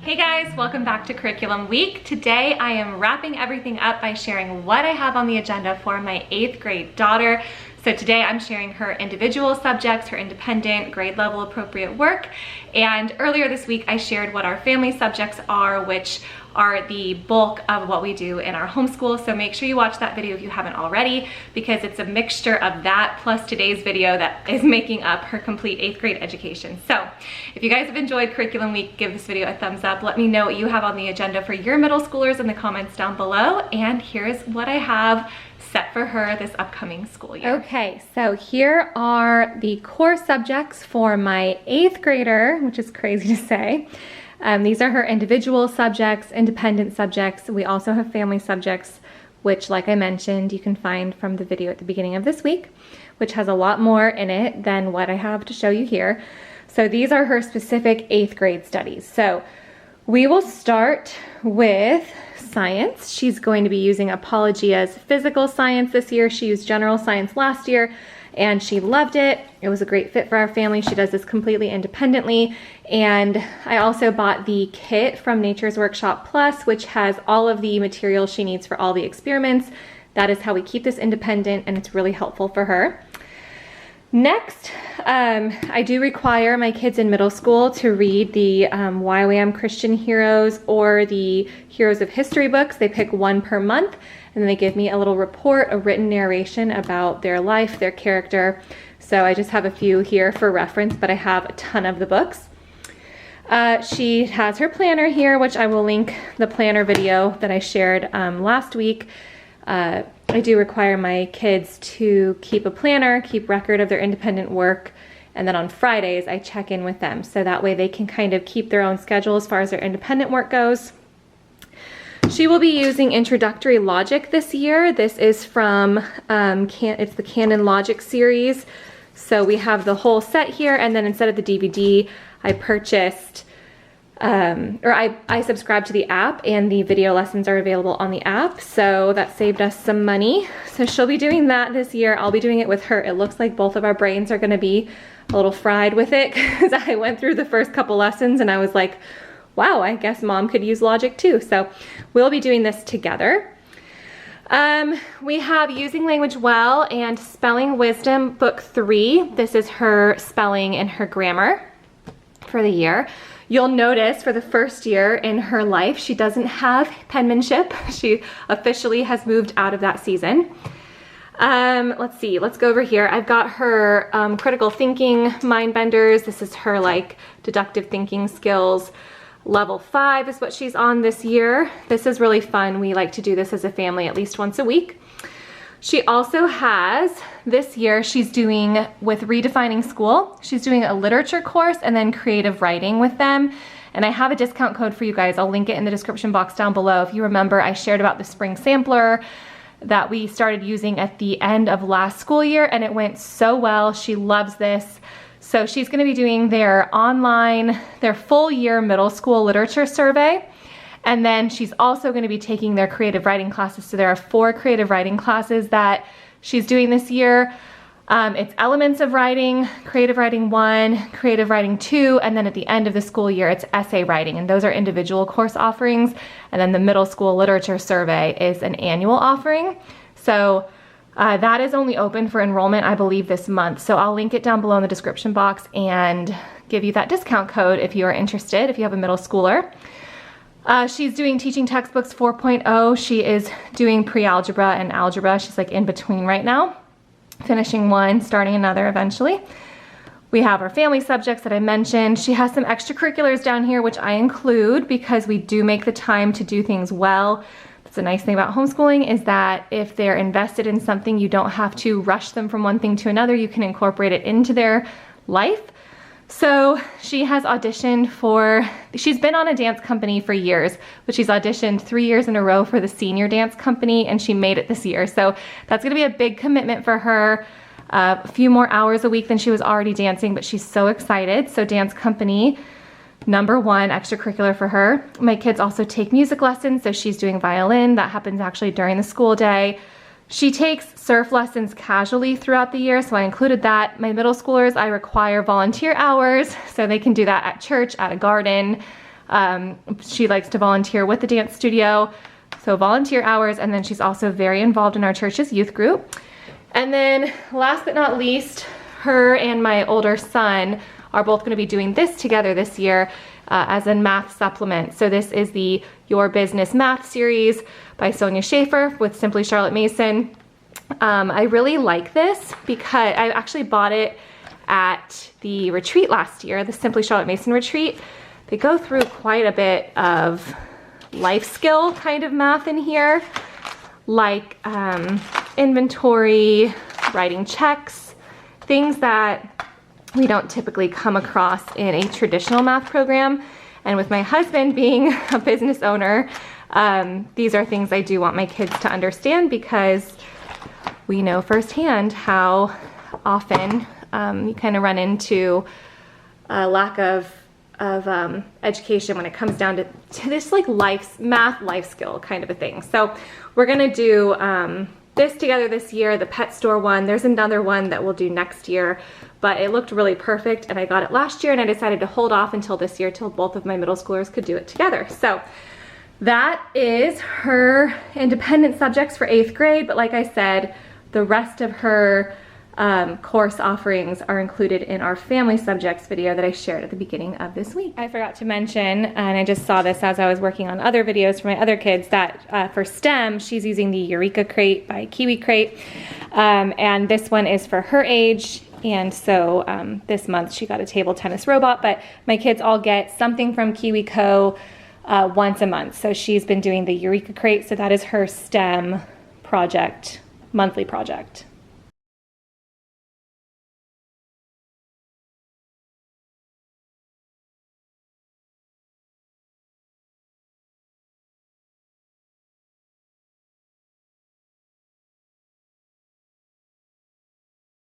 Hey guys, welcome back to Curriculum Week. Today I am wrapping everything up by sharing what I have on the agenda for my 8th grade daughter. So today I'm sharing her individual subjects, her independent grade level appropriate work. And earlier this week I shared what our family subjects are, which are the bulk of what we do in our homeschool. So make sure you watch that video if you haven't already, because it's a mixture of that plus today's video that is making up her complete 8th grade education. So if you guys have enjoyed Curriculum Week, give this video a thumbs up. Let me know what you have on the agenda for your middle schoolers in the comments down below. And here's what I have set for her this upcoming school year. Okay, so here are the core subjects for my 8th grader, which is crazy to say. These are her individual subjects, independent subjects. We also have family subjects, which, like I mentioned, you can find from the video at the beginning of this week, which has a lot more in it than what I have to show you here. So these are her specific 8th grade studies. So we will start with science. She's going to be using Apology as physical science this year. She used general science last year and she loved it. It was a great fit for our family. She does this completely independently. And I also bought the kit from Nature's Workshop Plus, which has all of the materials she needs for all the experiments. That is how we keep this independent, and it's really helpful for her. Next, I do require my kids in middle school to read the YWAM Christian Heroes or the Heroes of History books. They pick one per month, and then they give me a little report, a written narration about their life, their character. So I just have a few here for reference, but I have a ton of the books. She has her planner here, which I will link the planner video that I shared last week. I do require my kids to keep a planner, keep record of their independent work, and then on Fridays I check in with them so that way they can kind of keep their own schedule as far as their independent work goes. She will be using Introductory Logic this year. This is from, it's the Canon Logic series. So we have the whole set here, and then instead of the DVD, I purchased I subscribed to the app, and the video lessons are available on the app, so that saved us some money. So she'll be doing that this year. I'll be doing it with her. It looks like both of our brains are going to be a little fried with it, because I went through the first couple lessons and I was like, wow, I guess mom could use logic too. So we'll be doing this together. We have Using Language Well and Spelling Wisdom Book 3. This is her spelling and her grammar for the year. You'll notice for the first year in her life, she doesn't have penmanship. She officially has moved out of that season. Let's see, let's go over here. I've got her critical thinking mind benders. This is her like deductive thinking skills. Level 5 is what she's on this year. This is really fun. We like to do this as a family at least once a week. She also has, this year, she's doing with Redefining School, she's doing a literature course and then creative writing with them. And I have a discount code for you guys. I'll link it in the description box down below. If you remember, I shared about the spring sampler that we started using at the end of last school year, and it went so well. She loves this. So she's gonna be doing their online, their full year middle school literature survey. And then she's also going to be taking their creative writing classes. So there are 4 creative writing classes that she's doing this year. It's Elements of Writing, Creative Writing 1, Creative Writing 2, and then at the end of the school year, it's Essay Writing. And those are individual course offerings. And then the middle school literature survey is an annual offering. So that is only open for enrollment, I believe, this month. So I'll link it down below in the description box and give you that discount code if you are interested, if you have a middle schooler. She's doing Teaching Textbooks 4.0. She is doing pre-algebra and algebra. She's like in between right now, finishing one, starting another eventually. We have our family subjects that I mentioned. She has some extracurriculars down here, which I include because we do make the time to do things well. That's the nice thing about homeschooling, is that if they're invested in something, you don't have to rush them from one thing to another. You can incorporate it into their life. So she has auditioned for, she's been on a dance company for years, but she's auditioned 3 years in a row for the senior dance company, and she made it this year. So that's gonna be a big commitment for her. A few more hours a week than she was already dancing, but she's so excited. So dance company, #1 extracurricular for her. My kids also take music lessons, so she's doing violin. That happens actually during the school day. She takes surf lessons casually throughout the year, so I included that. My middle schoolers, I require volunteer hours, so they can do that at church, at a garden, She likes to volunteer with the dance studio, so volunteer hours, and then she's also very involved in our church's youth group. And then last but not least, her and my older son are both going to be doing this together this year as a math supplement. So this is the Your Business Math series by Sonia Shaffer with Simply Charlotte Mason. I really like this because I actually bought it at the retreat last year, the Simply Charlotte Mason retreat. They go through quite a bit of life skill kind of math in here, like inventory, writing checks, things that we don't typically come across in a traditional math program. And with my husband being a business owner, these are things I do want my kids to understand, because we know firsthand how often you kind of run into a lack of education when it comes down to this like math life skill kind of a thing. So we're gonna do this together this year, the pet store one. There's another one that we'll do next year, but it looked really perfect and I got it last year, and I decided to hold off until this year till both of my middle schoolers could do it together. So that is her independent subjects for 8th grade, but like I said, the rest of her course offerings are included in our family subjects video that I shared at the beginning of this week. I forgot to mention, and I just saw this as I was working on other videos for my other kids, that for STEM, she's using the Eureka Crate by Kiwi Crate, and this one is for her age. And so this month she got a table tennis robot, but my kids all get something from KiwiCo once a month. So she's been doing the Eureka Crate, so that is her STEM project, monthly project.